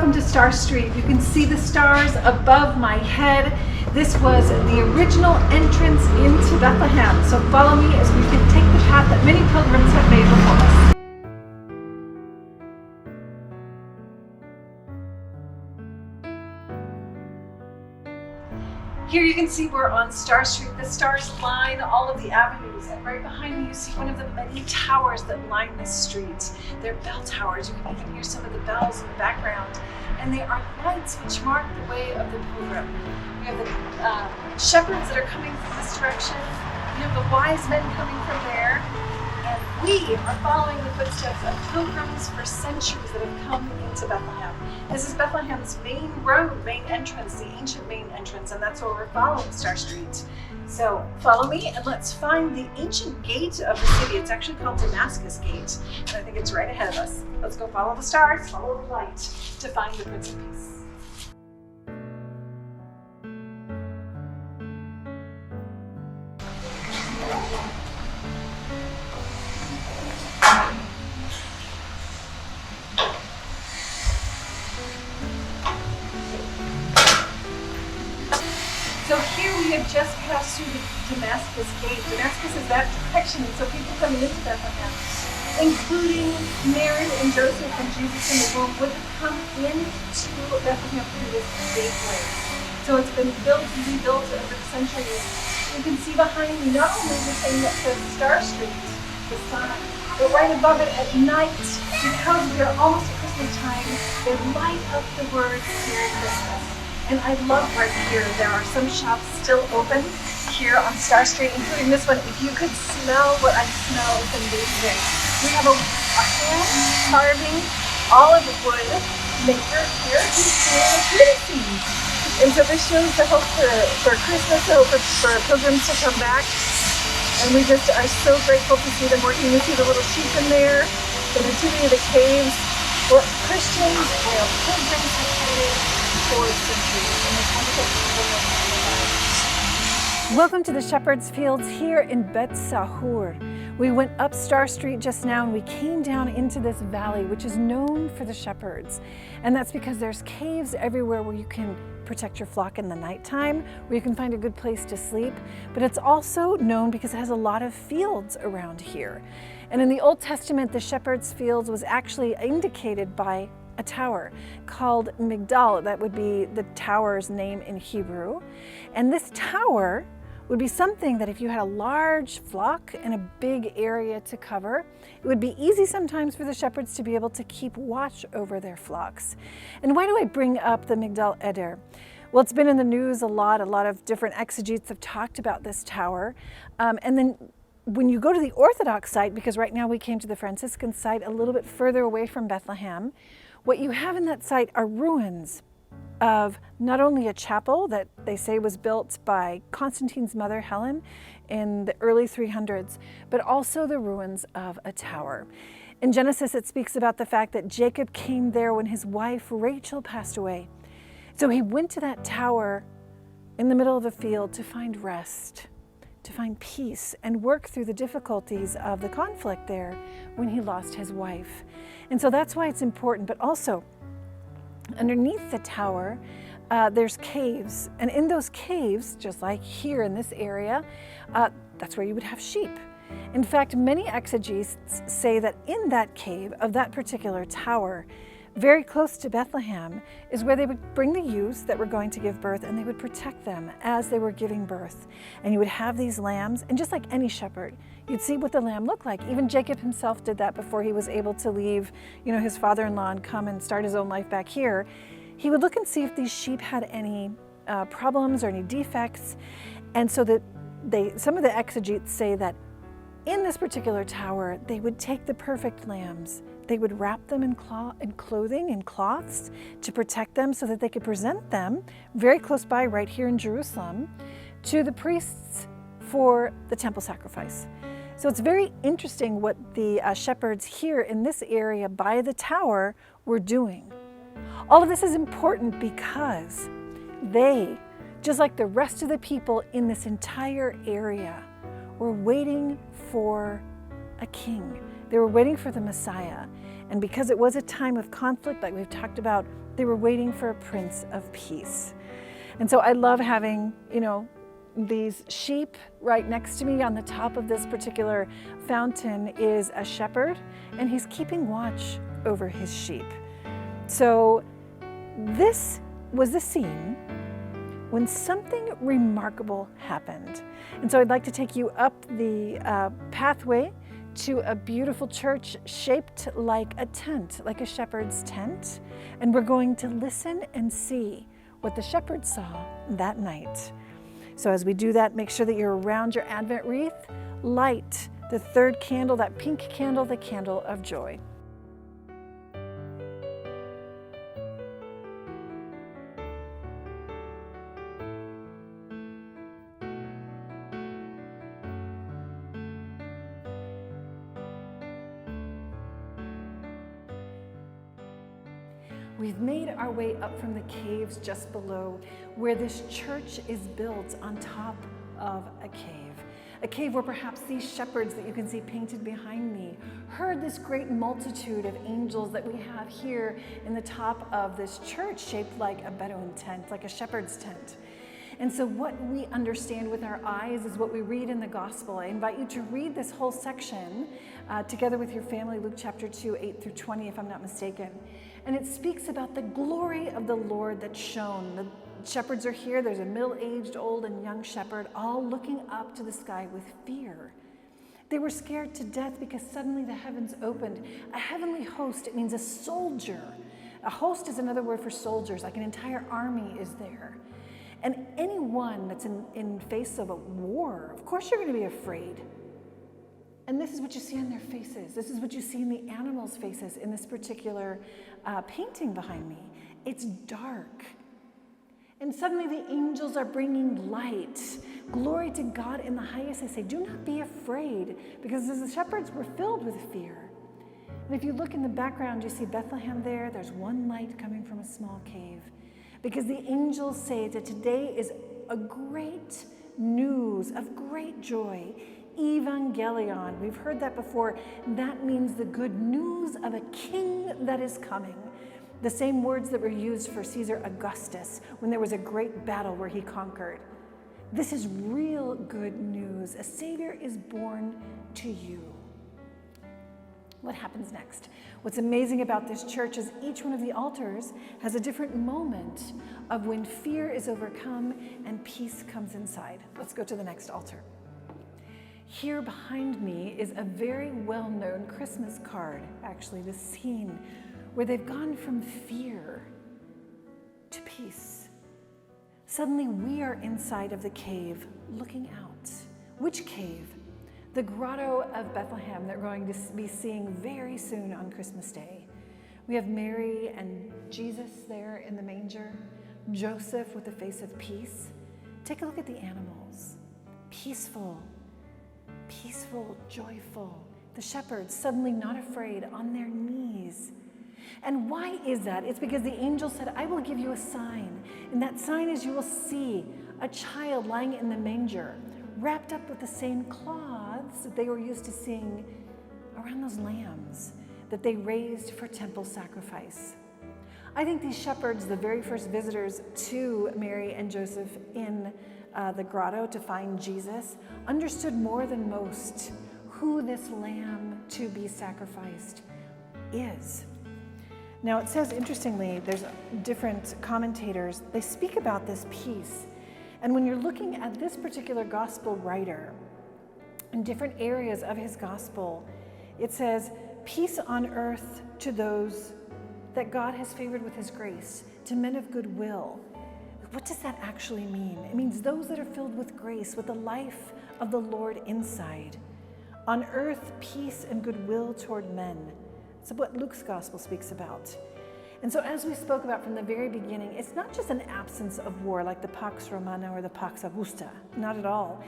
welcome to Star Street. You can see the stars above my head. This was the original entrance into Bethlehem. So follow me as we can take the path that many pilgrims have made before us. Here you can see we're on Star Street. The stars line all of the avenues, and right behind me you see one of the many towers that line this street. They're bell towers. You can even hear some of the bells in the background. And they are lights which mark the way of the pilgrim. We have the shepherds that are coming from this direction. We have the wise men coming from there. And we are following the footsteps of pilgrims for centuries that have come into Bethlehem. This is Bethlehem's main road, main entrance, the ancient main entrance, and that's where we're following Star Street. So follow me and let's find the ancient gate of the city. It's actually called Damascus Gate, and I think it's right ahead of us. Let's go follow the stars, follow the light to find the Prince of Peace. So here we have just passed through the Damascus Gate. Damascus is that direction, and so people coming into Bethlehem, including Mary and Joseph and Jesus in the womb, would have come into Bethlehem through this gateway. So it's been built and rebuilt over the centuries. You can see behind me not only the thing that says Star Street, the sign, but right above it at night, because we are almost at Christmas time, they light up the words Merry Christmas. And I love right here, there are some shops still open here on Star Street, including this one. If you could smell what I smell, it's amazing. We have a hand carving olive wood maker here who's doing a Christmas. And so this shows the hope for Christmas, the hope for pilgrims to come back. And we just are so grateful to see them working. You see the little sheep in there, the nativity of the caves, where Christians, where pilgrims have headed. Welcome to the Shepherd's Fields here in Bet Sahur. We went up Star Street just now and we came down into this valley, which is known for the shepherds. And that's because there's caves everywhere where you can protect your flock in the nighttime, where you can find a good place to sleep. But it's also known because it has a lot of fields around here. And in the Old Testament, the Shepherd's Fields was actually indicated by a tower called Migdal. That would be the tower's name in Hebrew. And this tower would be something that if you had a large flock and a big area to cover, it would be easy sometimes for the shepherds to be able to keep watch over their flocks. And why do I bring up the Migdal Eder? Well, it's been in the news a lot of different exegetes have talked about this tower. And then when you go to the Orthodox site, because right now we came to the Franciscan site a little bit further away from Bethlehem, what you have in that site are ruins of not only a chapel that they say was built by Constantine's mother, Helen, in the early 300s, but also the ruins of a tower. In Genesis, it speaks about the fact that Jacob came there when his wife Rachel passed away. So he went to that tower in the middle of a field to find rest, to find peace, and work through the difficulties of the conflict there when he lost his wife. And so that's why it's important. But also, underneath the tower, there's caves. And in those caves, just like here in this area, that's where you would have sheep. In fact, many exegetes say that in that cave of that particular tower, very close to Bethlehem, is where they would bring the ewes that were going to give birth, and they would protect them as they were giving birth. And you would have these lambs, and just like any shepherd, you'd see what the lamb looked like. Even Jacob himself did that before he was able to leave, his father-in-law and come and start his own life back here. He would look and see if these sheep had any problems or any defects. And so that some of the exegetes say that in this particular tower, they would take the perfect lambs. They would wrap them in clothing and cloths to protect them so that they could present them very close by right here in Jerusalem to the priests for the temple sacrifice. So it's very interesting what the shepherds here in this area by the tower were doing. All of this is important because they, just like the rest of the people in this entire area, were waiting for a king. They were waiting for the Messiah. And because it was a time of conflict, like we've talked about, They were waiting for a Prince of Peace. And so I love having, these sheep right next to me. On the top of this particular fountain is a shepherd, and he's keeping watch over his sheep. So this was the scene when something remarkable happened. And so I'd like to take you up the pathway to a beautiful church shaped like a tent, like a shepherd's tent. And we're going to listen and see what the shepherd saw that night. So as we do that, make sure that you're around your Advent wreath. Light the third candle, that pink candle, the candle of joy. We've made our way up from the caves just below where this church is built on top of a cave where perhaps these shepherds that you can see painted behind me heard this great multitude of angels that we have here in the top of this church shaped like a Bedouin tent, like a shepherd's tent. And so what we understand with our eyes is what we read in the gospel. I invite you to read this whole section together with your family, Luke chapter 2, 8 through 20, if I'm not mistaken. And it speaks about the glory of the Lord that shone. The shepherds are here. There's a middle-aged, old, and young shepherd, all looking up to the sky with fear. They were scared to death because suddenly the heavens opened. A heavenly host, it means a soldier. A host is another word for soldiers, like an entire army is there. And anyone that's in face of a war, of course you're going to be afraid. And this is what you see on their faces. This is what you see in the animals' faces in this particular painting behind me. It's dark. And suddenly the angels are bringing light. Glory to God in the highest. They say, do not be afraid, because the shepherds were filled with fear. And if you look in the background, you see Bethlehem there. There's one light coming from a small cave. Because the angels say that today is a great news of great joy. Evangelion, we've heard that before. That means the good news of a king that is coming. The same words that were used for Caesar Augustus when there was a great battle where he conquered. This is real good news. A Savior is born to you. What happens next? What's amazing about this church is each one of the altars has a different moment of when fear is overcome and peace comes inside. Let's go to the next altar. Here behind me is a very well-known Christmas card, actually, this scene where they've gone from fear to peace. Suddenly we are inside of the cave looking out. Which cave? The grotto of Bethlehem that we're going to be seeing very soon on Christmas Day. We have Mary and Jesus there in the manger, Joseph with the face of peace. Take a look at the animals. Peaceful, joyful. The shepherds suddenly not afraid, on their knees. And why is that? It's because the angel said, I will give you a sign. And that sign is you will see a child lying in the manger, wrapped up with the same cloths that they were used to seeing around those lambs that they raised for temple sacrifice. I think these shepherds, the very first visitors to Mary and Joseph in the grotto to find Jesus, understood more than most who this lamb to be sacrificed is. Now it says, interestingly, there's different commentators, they speak about this peace. And when you're looking at this particular gospel writer, in different areas of his gospel, it says, peace on earth to those that God has favored with his grace, to men of good will. What does that actually mean? It means those that are filled with grace, with the life of the Lord inside. On earth, peace and goodwill toward men. That's what Luke's gospel speaks about. And so as we spoke about from the very beginning, it's not just an absence of war like the Pax Romana or the Pax Augusta, not at all.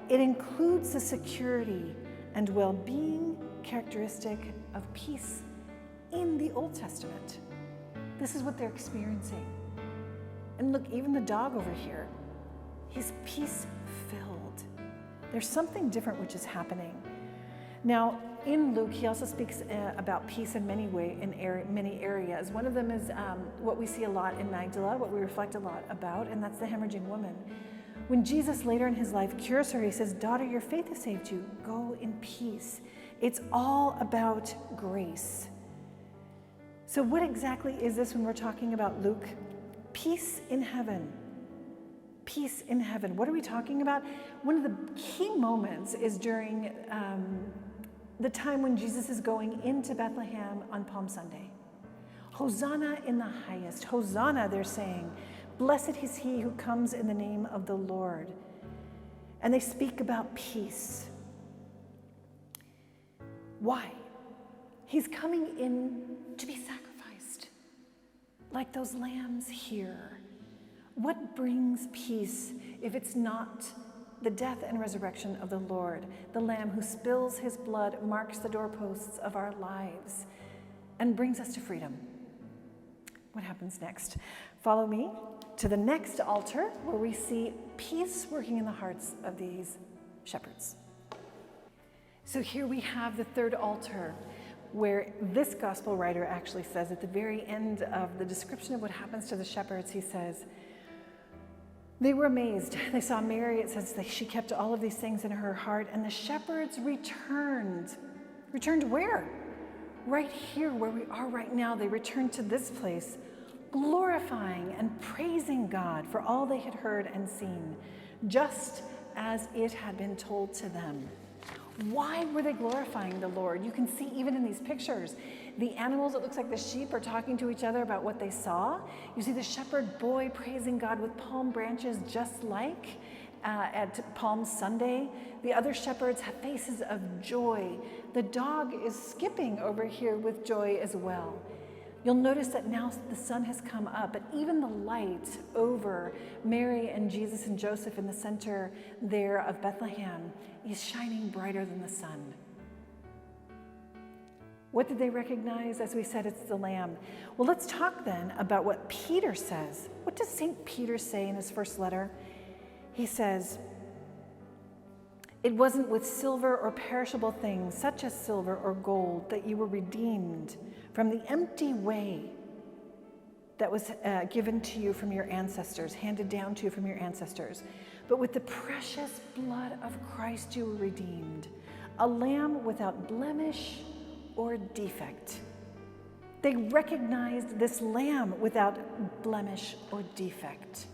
It includes the security and well-being characteristic of peace in the Old Testament. This is what they're experiencing. And look, even the dog over here, he's peace-filled. There's something different which is happening. Now, in Luke, he also speaks about peace in many areas. One of them is what we see a lot in Magdala, what we reflect a lot about, and that's the hemorrhaging woman. When Jesus later in his life cures her, he says, "Daughter, your faith has saved you. Go in peace." It's all about grace. So what exactly is this when we're talking about Luke? Peace in heaven. Peace in heaven. What are we talking about? One of the key moments is during the time when Jesus is going into Bethlehem on Palm Sunday. Hosanna in the highest. Hosanna, they're saying. Blessed is he who comes in the name of the Lord. And they speak about peace. Why? He's coming in to be sacrificed, like those lambs here. What brings peace if it's not the death and resurrection of the Lord, the Lamb who spills his blood, marks the doorposts of our lives, and brings us to freedom? What happens next? Follow me to the next altar where we see peace working in the hearts of these shepherds. So here we have the third altar, where this gospel writer actually says at the very end of the description of what happens to the shepherds, he says, they were amazed. They saw Mary, it says that she kept all of these things in her heart, and the shepherds returned. Returned where? Right here where we are right now. They returned to this place, glorifying and praising God for all they had heard and seen, just as it had been told to them. Why were they glorifying the Lord? You can see even in these pictures, the animals, it looks like the sheep are talking to each other about what they saw. You see the shepherd boy praising God with palm branches, just like at Palm Sunday. The other shepherds have faces of joy. The dog is skipping over here with joy as well. You'll notice that now the sun has come up, but even the light over Mary and Jesus and Joseph in the center there of Bethlehem is shining brighter than the sun. What did they recognize? As we said, it's the Lamb. Well, let's talk then about what Peter says. What does St. Peter say in his first letter? He says, "It wasn't with silver or perishable things, such as silver or gold, that you were redeemed from the empty way that was given to you from your ancestors, handed down to you from your ancestors. But with the precious blood of Christ you were redeemed, a lamb without blemish or defect." They recognized this lamb without blemish or defect.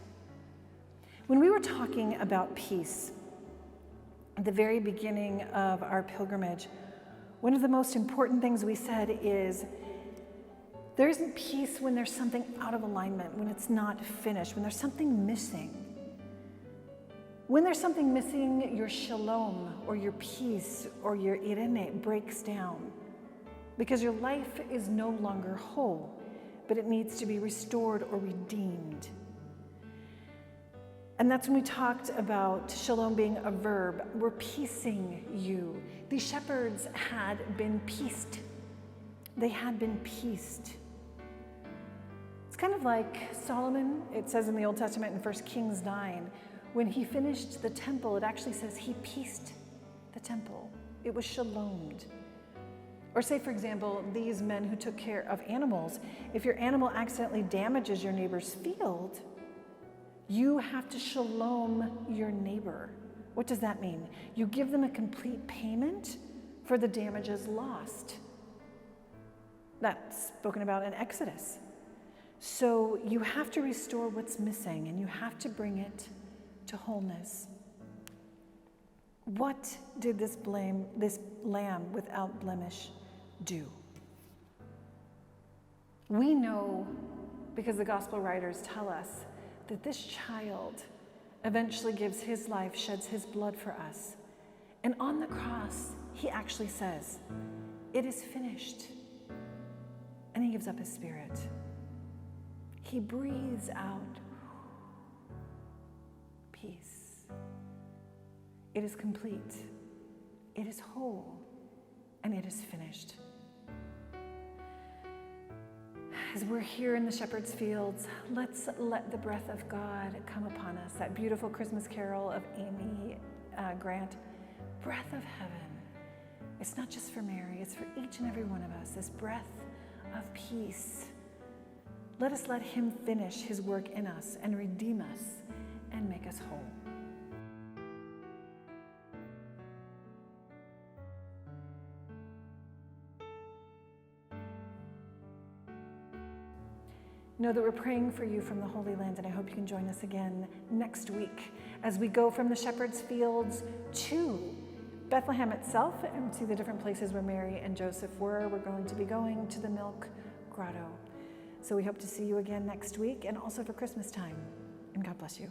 When we were talking about peace at the very beginning of our pilgrimage, one of the most important things we said is there isn't peace when there's something out of alignment, when it's not finished, when there's something missing. When there's something missing, your shalom or your peace or your irene breaks down because your life is no longer whole, but it needs to be restored or redeemed. And that's when we talked about shalom being a verb. We're piecing you. These shepherds had been pieced. They had been pieced. It's kind of like Solomon, it says in the Old Testament in 1 Kings 9, when he finished the temple, it actually says he pieced the temple. It was shalomed. Or say, for example, these men who took care of animals. If your animal accidentally damages your neighbor's field, you have to shalom your neighbor. What does that mean? You give them a complete payment for the damages lost. That's spoken about in Exodus. So you have to restore what's missing, and you have to bring it to wholeness. What did this lamb without blemish do? We know, because the gospel writers tell us, that this child eventually gives his life, sheds his blood for us. And on the cross, he actually says, "It is finished." And he gives up his spirit. He breathes out peace. It is complete. It is whole. And it is finished. As we're here in the shepherd's fields, let's let the breath of God come upon us. That beautiful Christmas carol of Amy Grant, breath of heaven, It's not just for Mary, it's for each and every one of us, this breath of peace. Let us let him finish his work in us and redeem us and make us whole. Know that we're praying for you from the Holy Land, and I hope you can join us again next week as we go from the shepherd's fields to Bethlehem itself and to the different places where Mary and Joseph were. We're going to be going to the Milk Grotto. So we hope to see you again next week and also for Christmas time. And God bless you.